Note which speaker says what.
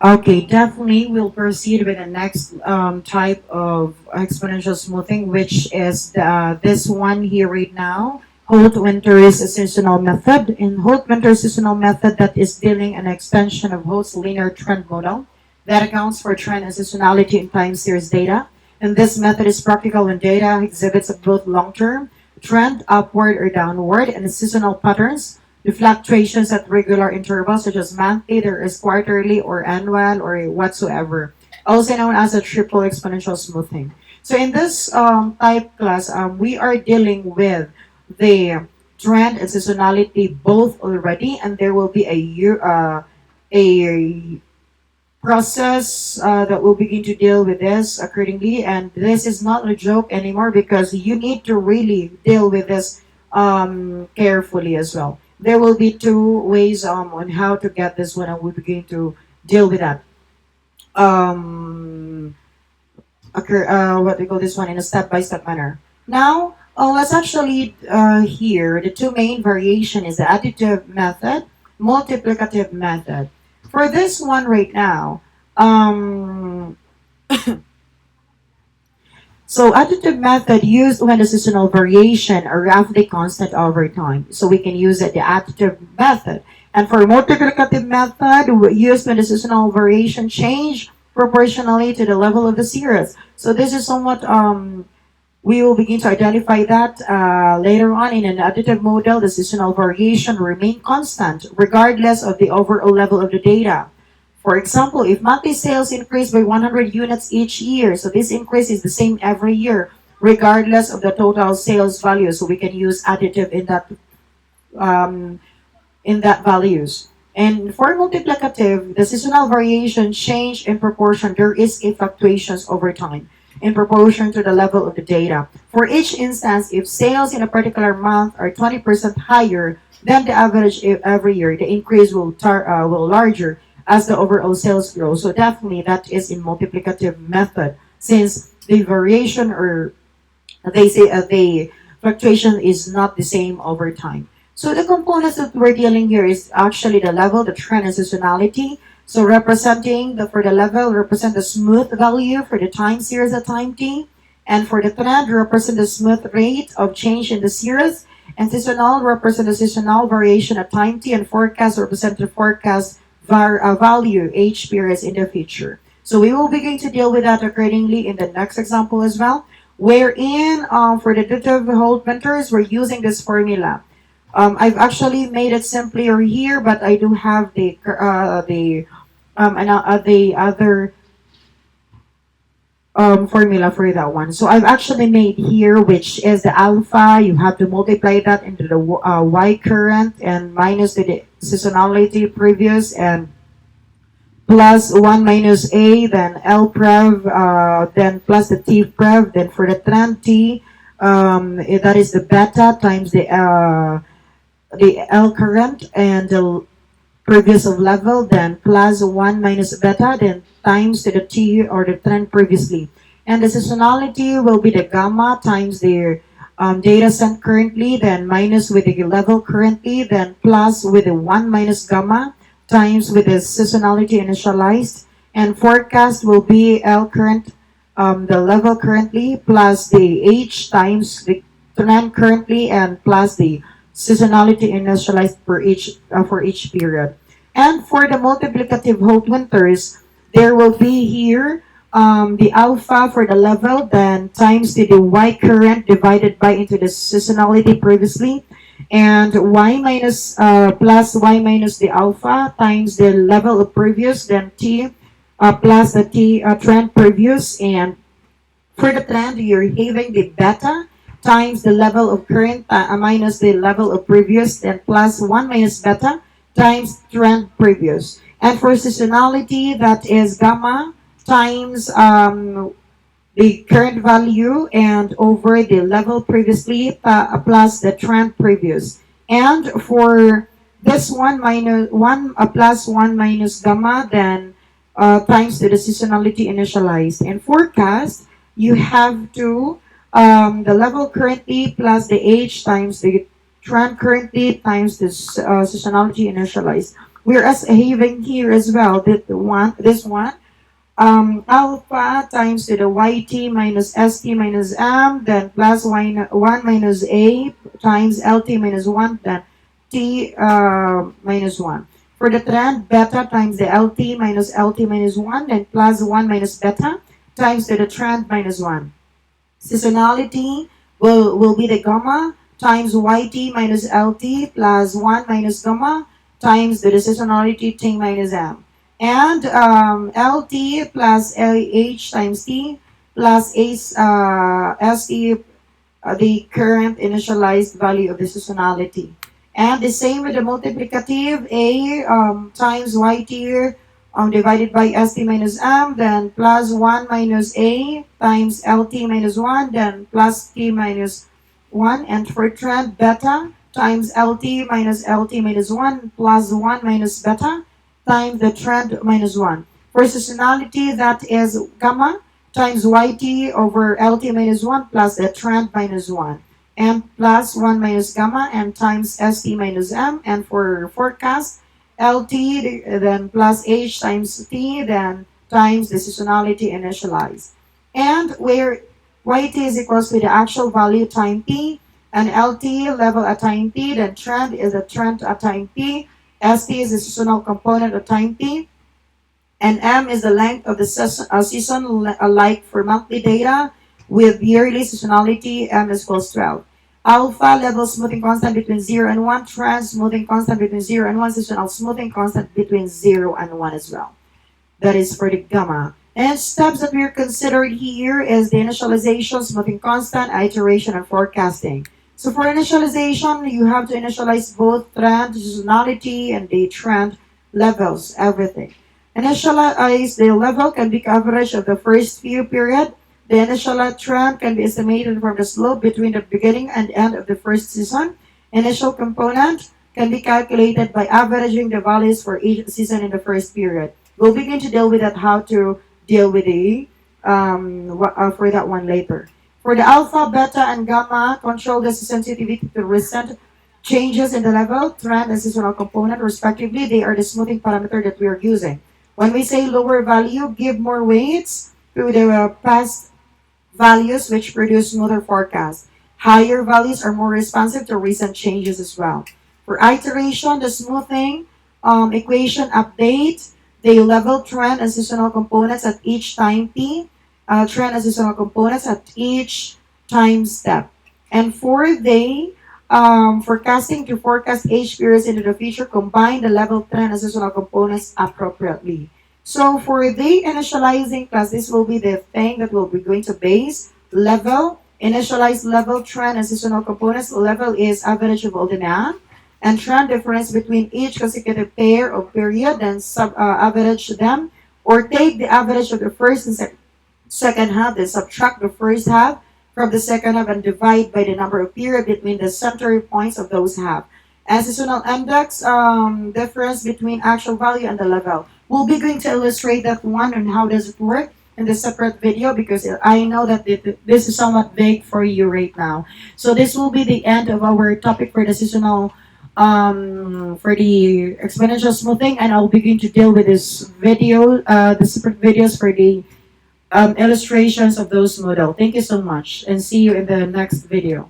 Speaker 1: Okay, definitely we'll proceed with the next type of exponential smoothing, which is this one here right now. Holt Winter's seasonal method. In Holt Winter's seasonal method, that is dealing an extension of Holt's linear trend model that accounts for trend and seasonality in time series data. And this method is practical when data exhibits both long-term trend, upward or downward, and seasonal patterns. The fluctuations at regular intervals, such as monthly, there is quarterly or annual or whatsoever, also known as a triple exponential smoothing. So in this type class, we are dealing with the trend and seasonality both already, and there will be a process that will begin to deal with this accordingly. And this is not a joke anymore because you need to really deal with this carefully as well. There will be two ways on how to get this one, and we begin to deal with that. Um, what we call this one in a step-by-step manner. Now, let's actually hear the two main variation is the additive method, multiplicative method. For this one right now, um, so additive method used when the seasonal variation are roughly constant over time. So we can use it, the additive method. And for multiplicative method, used when the seasonal variation change proportionally to the level of the series. So this is somewhat we will begin to identify that later on. In an additive model, the seasonal variation remain constant regardless of the overall level of the data. For example, if monthly sales increase by 100 units each year, so this increase is the same every year, regardless of the total sales value. So we can use additive um, in that values. And for multiplicative, the seasonal variation change in proportion. There is a fluctuations over time in proportion to the level of the data. For each instance, if sales in a particular month are 20% higher than the average every year, the increase will larger as the overall sales grow. So definitely that is in multiplicative method since the variation or they say the fluctuation is not the same over time. So the components that we're dealing here is actually the level, the trend, and seasonality. So representing the for the level represent the smooth value for the time series at time t, and for the trend represent the smooth rate of change in the series, and seasonal represent the seasonal variation at time t, and forecast represent the forecast value h periods in the future. So we will begin to deal with that accordingly in the next example as well, wherein for the additive Holt mentors, we're using this formula. I've actually made it simpler here, but I do have the other formula for that one. So I've actually made here, which is the alpha. You have to multiply that into the y current and minus the seasonality previous and plus 1 minus A, then L prev, then plus the T prev, then for the trend T, that is the beta times the L current and the previous of level, then plus 1 minus beta, then times to the T or the trend previously. And the seasonality will be the gamma times the data sent currently, then minus with the level currently, then plus with the 1 minus gamma times with the seasonality initialized. And forecast will be L current, the level currently, plus the H times the trend currently, and plus the seasonality initialized for each period. And for the multiplicative Holt winters, there will be here the alpha for the level, then times the y current divided by into the seasonality previously, and y minus plus y minus the alpha times the level of previous, then t plus the t trend previous, and for the trend, you're having the beta times the level of current minus the level of previous, then plus 1 minus beta times trend previous. And for seasonality, that is gamma times the current value and over the level previously plus the trend previous. And for this one plus 1 minus gamma, then times to the seasonality initialized. And forecast, you have to the level currently plus the age times the trend currently times the seasonality initialized. Whereas having here as well, this one, alpha times to the yt minus st minus m, then plus 1 minus a times lt minus 1, then t minus 1. For the trend, beta times the lt minus 1, then plus 1 minus beta times to the trend minus 1. Seasonality will be the gamma times yt minus lt plus 1 minus gamma times the seasonality t minus m. And lt plus h times t plus st, the current initialized value of the seasonality. And the same with the multiplicative, a times yt divided by st minus m, then plus 1 minus a times lt minus 1, then plus t minus 1. And for trend, beta times lt minus 1 plus 1 minus beta times the trend minus 1. For seasonality, that is gamma times yt over lt minus 1 plus the trend minus 1, and plus 1 minus gamma and times st minus m. And for forecast, lt then plus h times t then times the seasonality initialized. And where yt is equals to the actual value time t, and lt level at time t, then trend is a trend at time t, st is the seasonal component at time t, and M is the length of the season like for monthly data with yearly seasonality. M is equals 12. Alpha level smoothing constant between 0 and 1. Trend smoothing constant between 0 and 1. Seasonal smoothing constant between 0 and 1 as well. That is for the gamma. And steps that we're considering here is the initialization, smoothing constant, iteration, and forecasting. So for initialization, you have to initialize both trend, seasonality, and the trend levels, everything. Initialize the level can be average of the first few period. The initial trend can be estimated from the slope between the beginning and end of the first season. Initial component can be calculated by averaging the values for each season in the first period. We'll begin to deal with that, how to deal with the for that one later. For the alpha, beta, and gamma, control the sensitivity to recent changes in the level, trend, and seasonal component, respectively. They are the smoothing parameter that we are using. When we say lower value, give more weights to the past values which produce smoother forecasts. Higher values are more responsive to recent changes as well. For iteration, the smoothing equation update the level, trend, and seasonal components at each time t, trend and seasonal components at each time step. And for the forecasting to forecast age periods into the future, combine the level, trend, and seasonal components appropriately. So for the initializing class, this will be the thing that we'll be going to base level, initialized level, trend, and seasonal components. Level is average of all demand, and trend difference between each consecutive pair of period, then average them, or take the average of the first and second half, then subtract the first half from the second half and divide by the number of period between the center points of those half. And seasonal index difference between actual value and the level. We'll be going to illustrate that one and how does it work in the separate video, because I know that this is somewhat vague for you right now. So this will be the end of our topic for the seasonal for the exponential smoothing, and I'll begin to deal with this video, the separate videos for the illustrations of those model. Thank you so much, and see you in the next video.